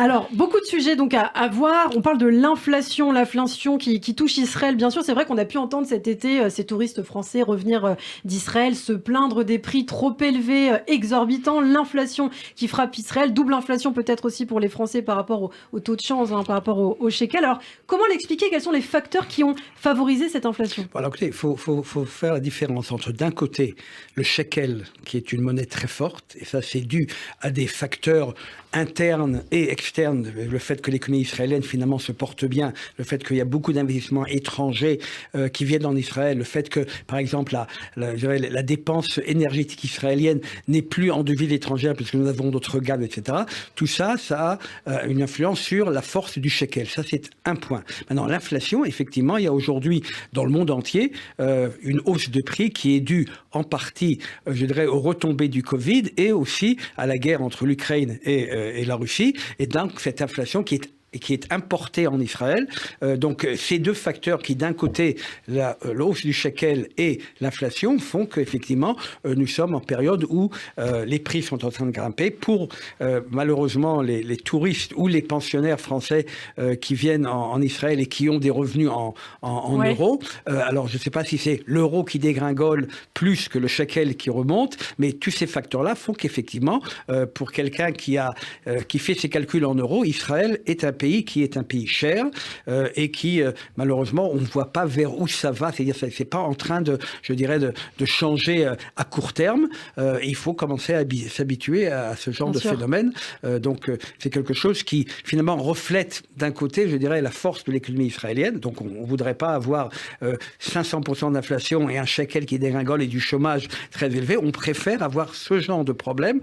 Alors, beaucoup de sujets donc à voir. On parle de l'inflation qui touche Israël. Bien sûr, c'est vrai qu'on a pu entendre cet été ces touristes français revenir d'Israël, se plaindre des prix trop élevés, exorbitants. L'inflation qui frappe Israël, double inflation peut-être aussi pour les Français par rapport au taux de change, par rapport au shekel. Alors, comment l'expliquer? Quels sont les facteurs qui ont favorisé cette inflation? Alors, écoutez, il faut faire la différence entre, d'un côté, le shekel, qui est une monnaie très forte, et ça, c'est dû à des facteurs internes et externes, le fait que l'économie israélienne finalement se porte bien, le fait qu'il y a beaucoup d'investissements étrangers qui viennent en Israël, le fait que, par exemple, la dépense énergétique israélienne n'est plus en devise étrangère puisque nous avons d'autres gammes, etc. Tout ça, ça a une influence sur la force du shekel. Ça, c'est un point. Maintenant, l'inflation, effectivement, il y a aujourd'hui dans le monde entier une hausse de prix qui est due en partie, je dirais, aux retombées du Covid et aussi à la guerre entre l'Ukraine et la Russie. Et donc, cette inflation qui est importée en Israël. Donc, ces deux facteurs qui, d'un côté, la hausse du shekel et l'inflation, font qu'effectivement, nous sommes en période où les prix sont en train de grimper. Pour, malheureusement, les touristes ou les pensionnaires français qui viennent en Israël et qui ont des revenus en euros. Alors, je ne sais pas si c'est l'euro qui dégringole plus que le shekel qui remonte, mais tous ces facteurs-là font qu'effectivement, pour quelqu'un qui fait ses calculs en euros, Israël est un pays qui est un pays cher et qui, malheureusement, on ne voit pas vers où ça va. C'est-à-dire que c'est pas en train de changer à court terme. Il faut commencer à s'habituer à ce genre de phénomène. Donc, c'est quelque chose qui, finalement, reflète d'un côté, je dirais, la force de l'économie israélienne. Donc, on ne voudrait pas avoir 500% d'inflation et un shekel qui dégringole et du chômage très élevé. On préfère avoir ce genre de problème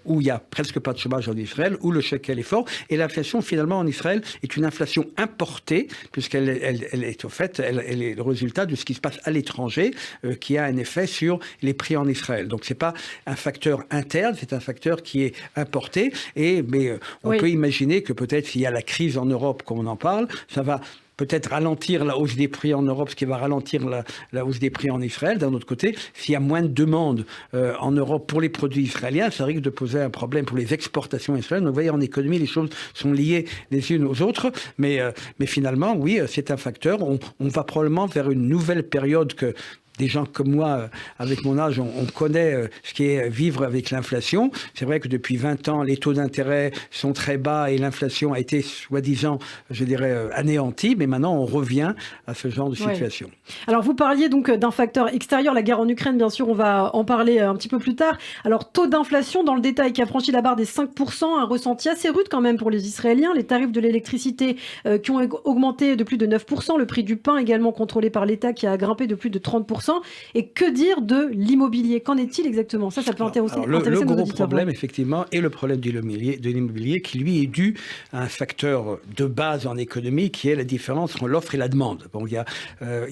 où il n'y a presque pas de chômage en Israël, où le shekel est fort. Et l'inflation, finalement, en Israël, est une inflation importée, puisqu'elle est, au fait, elle est le résultat de ce qui se passe à l'étranger, qui a un effet sur les prix en Israël. Donc, c'est pas un facteur interne, c'est un facteur qui est importé. Mais on peut imaginer que peut-être s'il y a la crise en Europe, comme on en parle, ça va peut-être ralentir la hausse des prix en Europe, ce qui va ralentir la hausse des prix en Israël. D'un autre côté, s'il y a moins de demandes en Europe pour les produits israéliens, ça risque de poser un problème pour les exportations israéliennes. Donc, vous voyez, en économie, les choses sont liées les unes aux autres. Mais finalement, oui, c'est un facteur. On va probablement vers une nouvelle période que des gens comme moi, avec mon âge, on connaît ce qui est vivre avec l'inflation. C'est vrai que depuis 20 ans, les taux d'intérêt sont très bas et l'inflation a été, soi-disant, je dirais, anéantie. Mais maintenant, on revient à ce genre de situation. Ouais. Alors, vous parliez donc d'un facteur extérieur, la guerre en Ukraine, bien sûr, on va en parler un petit peu plus tard. Alors, taux d'inflation dans le détail qui a franchi la barre des 5%, un ressenti assez rude quand même pour les Israéliens. Les tarifs de l'électricité qui ont augmenté de plus de 9%, le prix du pain également contrôlé par l'État qui a grimpé de plus de 30%. Et que dire de l'immobilier? Qu'en est-il exactement? Ça peut intéresser nos auditeurs. Le gros problème, effectivement, est le problème de l'immobilier qui, lui, est dû à un facteur de base en économie qui est la différence entre l'offre et la demande. Bon, il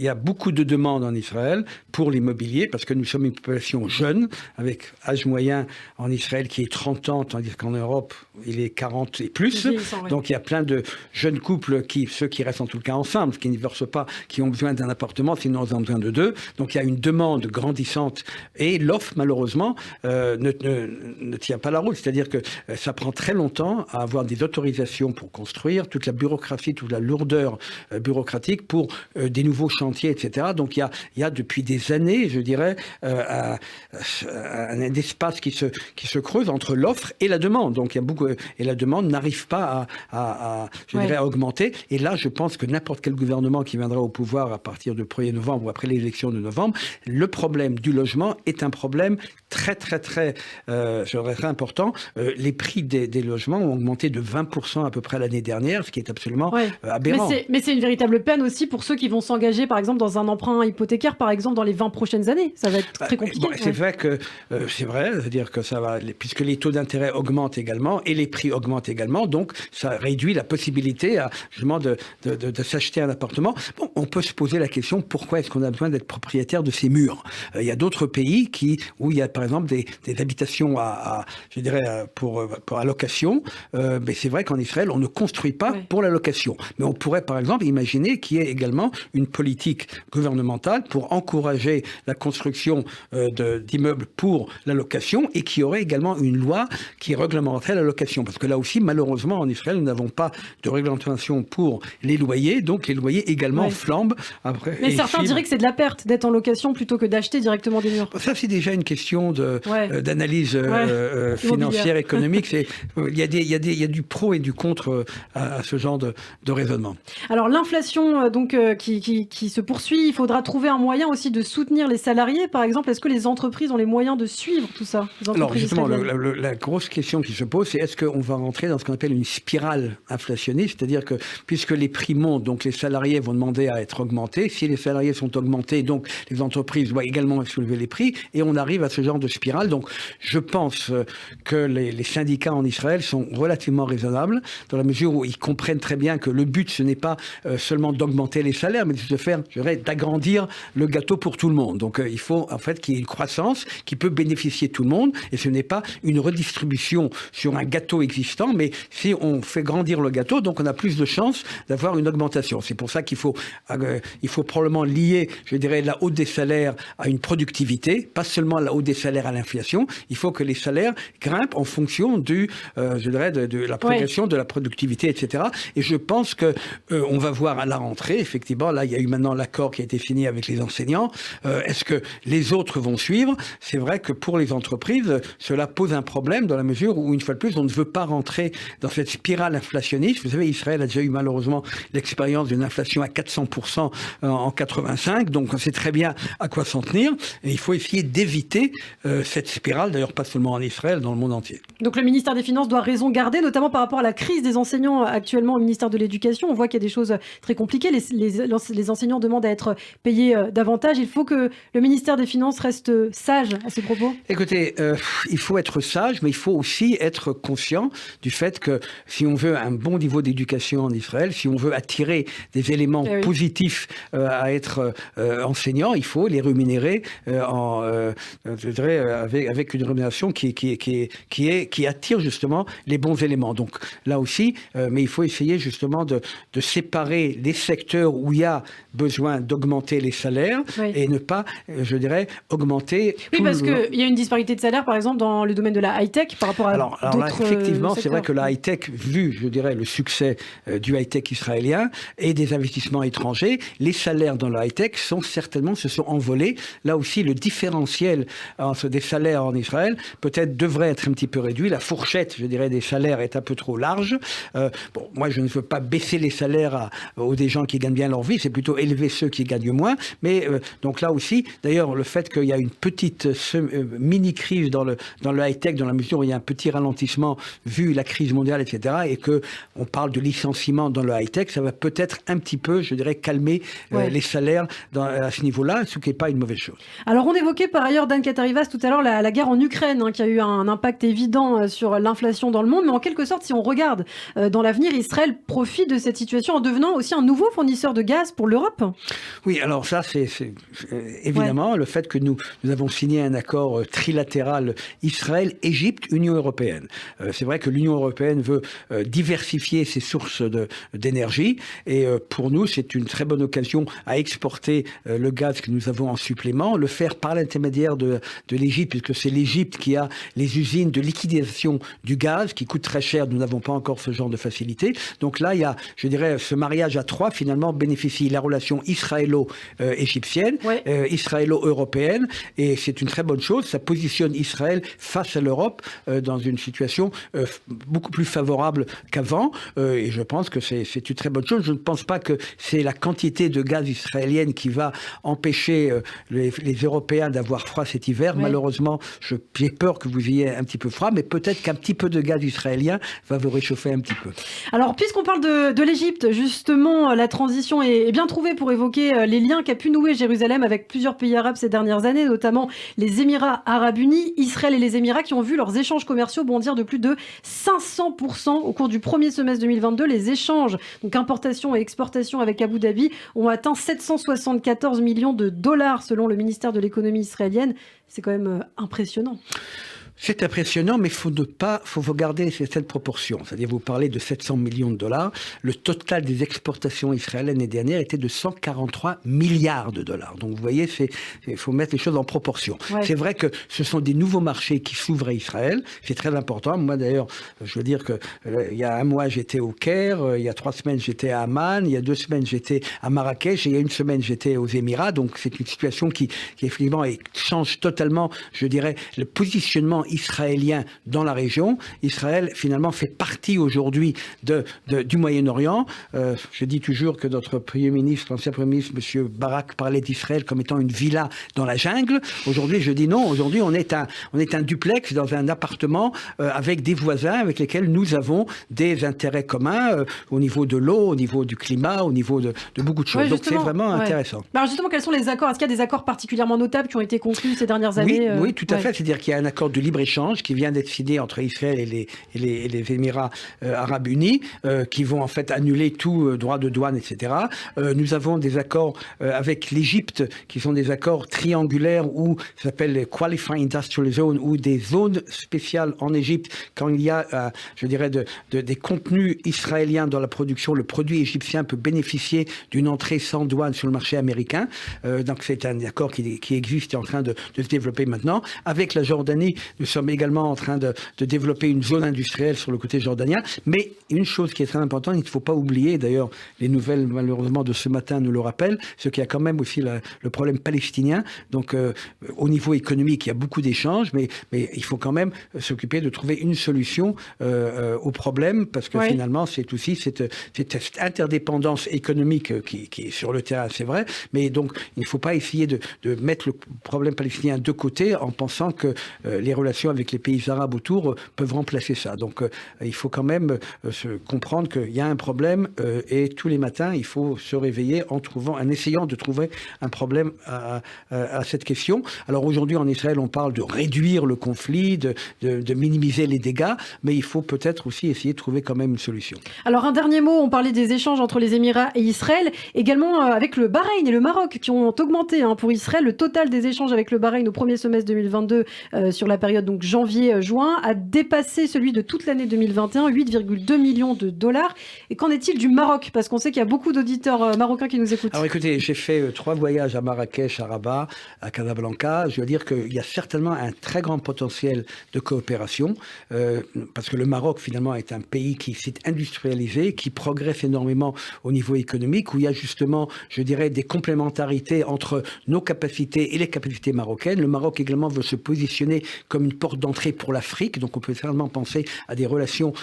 y a beaucoup de demandes en Israël pour l'immobilier parce que nous sommes une population jeune, avec âge moyen en Israël qui est 30 ans, tandis qu'en Europe, il est 40 et plus. Donc, il y a plein de jeunes couples, ceux qui restent en tout cas ensemble, qui ne divorcent pas, qui ont besoin d'un appartement, sinon ils ont besoin de deux. Donc, il y a une demande grandissante et l'offre, malheureusement, ne tient pas la route. C'est-à-dire que ça prend très longtemps à avoir des autorisations pour construire, toute la bureaucratie, toute la lourdeur bureaucratique pour des nouveaux chantiers, etc. Donc, il y a depuis des années, je dirais, un espace qui se creuse entre l'offre et la demande. Donc, il y a beaucoup, et la demande n'arrive pas à augmenter. Et là, je pense que n'importe quel gouvernement qui viendra au pouvoir à partir du 1er novembre ou après l'élection de novembre, le problème du logement est un problème très, très, très, très important. Les prix des logements ont augmenté de 20% à peu près l'année dernière, ce qui est absolument aberrant. Mais c'est une véritable peine aussi pour ceux qui vont s'engager, par exemple, dans un emprunt hypothécaire, par exemple, dans les 20 prochaines années. Ça va être très compliqué. C'est vrai que c'est-à-dire que ça va, puisque les taux d'intérêt augmentent également et les prix augmentent également, donc ça réduit la possibilité justement de s'acheter un appartement. Bon, on peut se poser la question, pourquoi est-ce qu'on a besoin d'être propriétaire propriétaire de ces murs. Il y a d'autres pays où il y a par exemple des habitations pour location. Mais c'est vrai qu'en Israël, on ne construit pas pour la location. Mais on pourrait par exemple imaginer qu'il y ait également une politique gouvernementale pour encourager la construction d'immeubles pour la location et qu'il y aurait également une loi qui réglementerait la location. Parce que là aussi, malheureusement, en Israël, nous n'avons pas de réglementation pour les loyers. Donc les loyers également flambent. Après, mais certains diraient que c'est de la perte d'être en location plutôt que d'acheter directement des murs. Ça, c'est déjà une question d'analyse financière, économique. Il y a du pro et du contre à ce genre de raisonnement. Alors l'inflation qui se poursuit, il faudra trouver un moyen aussi de soutenir les salariés, par exemple. Est-ce que les entreprises ont les moyens de suivre tout ça? Alors justement, la grosse question qui se pose, c'est est-ce qu'on va rentrer dans ce qu'on appelle une spirale inflationniste, c'est-à-dire que puisque les prix montent, donc les salariés vont demander à être augmentés. Si les salariés sont augmentés, donc les entreprises doivent également soulever les prix, et on arrive à ce genre de spirale. Donc je pense que les syndicats en Israël sont relativement raisonnables, dans la mesure où ils comprennent très bien que le but, ce n'est pas seulement d'augmenter les salaires, mais d'agrandir le gâteau pour tout le monde. Donc il faut en fait qu'il y ait une croissance qui peut bénéficier tout le monde, et ce n'est pas une redistribution sur un gâteau existant, mais si on fait grandir le gâteau, donc on a plus de chances d'avoir une augmentation. C'est pour ça qu'il faut probablement lier, la hausse des salaires à une productivité, pas seulement la hausse des salaires à l'inflation. Il faut que les salaires grimpent en fonction de la progression de la productivité, etc. Et je pense que on va voir à la rentrée, effectivement, là il y a eu maintenant l'accord qui a été fini avec les enseignants. Est-ce que les autres vont suivre? C'est vrai que pour les entreprises, cela pose un problème dans la mesure où, une fois de plus, on ne veut pas rentrer dans cette spirale inflationniste. Vous savez, Israël a déjà eu malheureusement l'expérience d'une inflation à 400% en 85, donc on sait très bien à quoi s'en tenir. Et il faut essayer d'éviter cette spirale, d'ailleurs pas seulement en Israël, dans le monde entier. Donc le ministère des Finances doit raison garder, notamment par rapport à la crise des enseignants actuellement au ministère de l'Éducation. On voit qu'il y a des choses très compliquées. Les enseignants demandent à être payés davantage. Il faut que le ministère des Finances reste sage à ces propos. Écoutez, il faut être sage, mais il faut aussi être conscient du fait que si on veut un bon niveau d'éducation en Israël, si on veut attirer des éléments positifs à être enseignant, il faut les rémunérer avec une rémunération qui attire justement les bons éléments. Donc là aussi, mais il faut essayer justement de séparer les secteurs où il y a besoin d'augmenter les salaires et ne pas, augmenter... Oui, parce qu'il y a une disparité de salaire, par exemple, dans le domaine de la high-tech par rapport à d'autres là, effectivement, secteurs. C'est vrai que la high-tech, vu, le succès du high-tech israélien et des investissements étrangers, les salaires dans la high-tech se sont envolés. Là aussi, le différentiel entre des salaires en Israël peut-être devrait être un petit peu réduit. La fourchette, des salaires est un peu trop large. Moi, je ne veux pas baisser les salaires aux des gens qui gagnent bien leur vie, c'est plutôt élever ceux qui gagnent moins. Mais donc là aussi, d'ailleurs, le fait qu'il y a une petite mini-crise dans le high-tech, dans la mesure où il y a un petit ralentissement vu la crise mondiale, etc., et qu'on parle de licenciement dans le high-tech, ça va peut-être un petit peu, calmer les salaires à ce niveau-là, ce qui n'est pas une mauvaise chose. Alors, on évoquait par ailleurs, Dan Katarivas, tout à l'heure, la guerre en Ukraine, qui a eu un impact évident sur l'inflation dans le monde, mais en quelque sorte, si on regarde dans l'avenir, Israël profite de cette situation en devenant aussi un nouveau fournisseur de gaz pour l'Europe. Oui, alors ça, c'est évidemment le fait que nous avons signé un accord trilatéral Israël-Égypte-Union européenne. C'est vrai que l'Union européenne veut diversifier ses sources d'énergie, et pour nous, c'est une très bonne occasion à exporter le gaz que nous avons en supplément, le faire par l'intermédiaire de l'Égypte, puisque c'est l'Égypte qui a les usines de liquidation du gaz, qui coûtent très cher. Nous n'avons pas encore ce genre de facilité. Donc là, il y a, ce mariage à trois, finalement, bénéficie la relation israélo-égyptienne, israélo-européenne, et c'est une très bonne chose. Ça positionne Israël face à l'Europe dans une situation beaucoup plus favorable qu'avant, et je pense que c'est une très bonne chose. Je ne pense pas que c'est la quantité de gaz israélienne qui va empêcher les Européens d'avoir froid cet hiver. Malheureusement, j'ai peur que vous ayez un petit peu froid, mais peut-être qu'un petit peu de gaz israélien va vous réchauffer un petit peu. Alors, puisqu'on parle de l'Égypte, justement, la transition est bien trouvée pour évoquer les liens qu'a pu nouer Jérusalem avec plusieurs pays arabes ces dernières années, notamment les Émirats arabes unis, Israël et les Émirats, qui ont vu leurs échanges commerciaux bondir de plus de 500% au cours du premier semestre 2022. Les échanges, donc importation et exportation avec Abu Dhabi, ont atteint 774 millions millions de dollars selon le ministère de l'économie israélienne. C'est quand même impressionnant. C'est impressionnant, mais faut garder cette proportion. C'est-à-dire, vous parlez de 700 millions de dollars. Le total des exportations israéliennes l'année dernière était de 143 milliards de dollars. Donc, vous voyez, il faut mettre les choses en proportion. Ouais. C'est vrai que ce sont des nouveaux marchés qui s'ouvrent à Israël. C'est très important. Moi, d'ailleurs, je veux dire que il y a un mois, j'étais au Caire. Il y a 3 semaines, j'étais à Amman. Il y a 2 semaines, j'étais à Marrakech. Et il y a 1 semaine, j'étais aux Émirats. Donc, c'est une situation qui effectivement, change totalement, je dirais, le positionnement israélien dans la région. Israël, finalement, fait partie aujourd'hui du Moyen-Orient. Je dis toujours que notre Premier ministre, l'ancien Premier ministre, M. Barak, parlait d'Israël comme étant une villa dans la jungle. Aujourd'hui, je dis non. Aujourd'hui, on est un duplex dans un appartement avec des voisins avec lesquels nous avons des intérêts communs au niveau de l'eau, au niveau du climat, au niveau de beaucoup de choses. Ouais, donc, c'est vraiment intéressant. Alors justement, quels sont les accords? Est-ce qu'il y a des accords particulièrement notables qui ont été conclus ces dernières années? Oui, tout à fait. C'est-à-dire qu'il y a un accord de libre-échange qui vient d'être signé entre Israël et les Émirats arabes unis, qui vont en fait annuler tout droit de douane, etc. Nous avons des accords avec l'Égypte, qui sont des accords triangulaires où ça s'appelle les Qualified Industrial Zone, ou des zones spéciales en Égypte quand il y a, je dirais, des contenus israéliens dans la production. Le produit égyptien peut bénéficier d'une entrée sans douane sur le marché américain. Donc c'est un accord qui existe et en train de se développer maintenant. Avec la Jordanie, nous sommes également en train de développer une zone industrielle sur le côté jordanien. Mais une chose qui est très importante, il ne faut pas oublier, d'ailleurs les nouvelles malheureusement de ce matin nous le rappellent, c'est qu'il y a quand même aussi le problème palestinien. Donc au niveau économique, il y a beaucoup d'échanges, mais il faut quand même s'occuper de trouver une solution au problème, parce que finalement c'est aussi cette interdépendance économique qui est sur le terrain, c'est vrai, mais donc il ne faut pas essayer de mettre le problème palestinien de côté en pensant que les relations avec les pays arabes autour peuvent remplacer ça. Donc il faut quand même comprendre qu'il y a un problème et tous les matins il faut se réveiller en essayant de trouver un problème à cette question. Alors aujourd'hui en Israël on parle de réduire le conflit, de minimiser les dégâts, mais il faut peut-être aussi essayer de trouver quand même une solution. Alors un dernier mot, on parlait des échanges entre les Émirats et Israël, également avec le Bahreïn et le Maroc qui ont augmenté pour Israël. Le total des échanges avec le Bahreïn au premier semestre 2022 sur la période donc janvier-juin a dépassé celui de toute l'année 2021, 8,2 millions de dollars. Et qu'en est-il du Maroc? Parce qu'on sait qu'il y a beaucoup d'auditeurs marocains qui nous écoutent. Alors écoutez, j'ai fait 3 voyages à Marrakech, à Rabat, à Casablanca. Je veux dire qu'il y a certainement un très grand potentiel de coopération, parce que le Maroc finalement est un pays qui s'est industrialisé, qui progresse énormément au niveau économique, où il y a justement, je dirais, des complémentarités entre nos capacités et les capacités marocaines. Le Maroc également veut se positionner comme une porte d'entrée pour l'Afrique, donc on peut certainement penser à des relations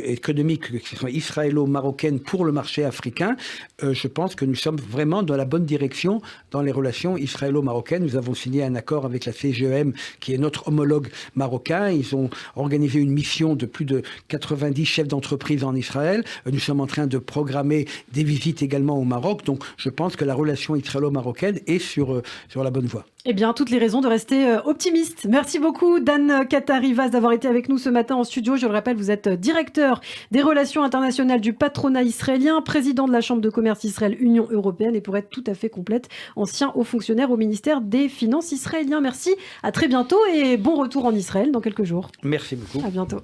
économiques qui sont israélo-marocaines pour le marché africain. Je pense que nous sommes vraiment dans la bonne direction dans les relations israélo-marocaines. Nous avons signé un accord avec la CGEM, qui est notre homologue marocain. Ils ont organisé une mission de plus de 90 chefs d'entreprise en Israël. Nous sommes en train de programmer des visites également au Maroc. Donc je pense que la relation israélo-marocaine est sur la bonne voie. Eh bien, toutes les raisons de rester optimiste. Merci beaucoup, Dan Katarivas, d'avoir été avec nous ce matin en studio. Je le rappelle, vous êtes directeur des relations internationales du patronat israélien, président de la Chambre de commerce Israël-Union européenne et pour être tout à fait complète, ancien haut fonctionnaire au ministère des Finances israélien. Merci, à très bientôt et bon retour en Israël dans quelques jours. Merci beaucoup. À bientôt.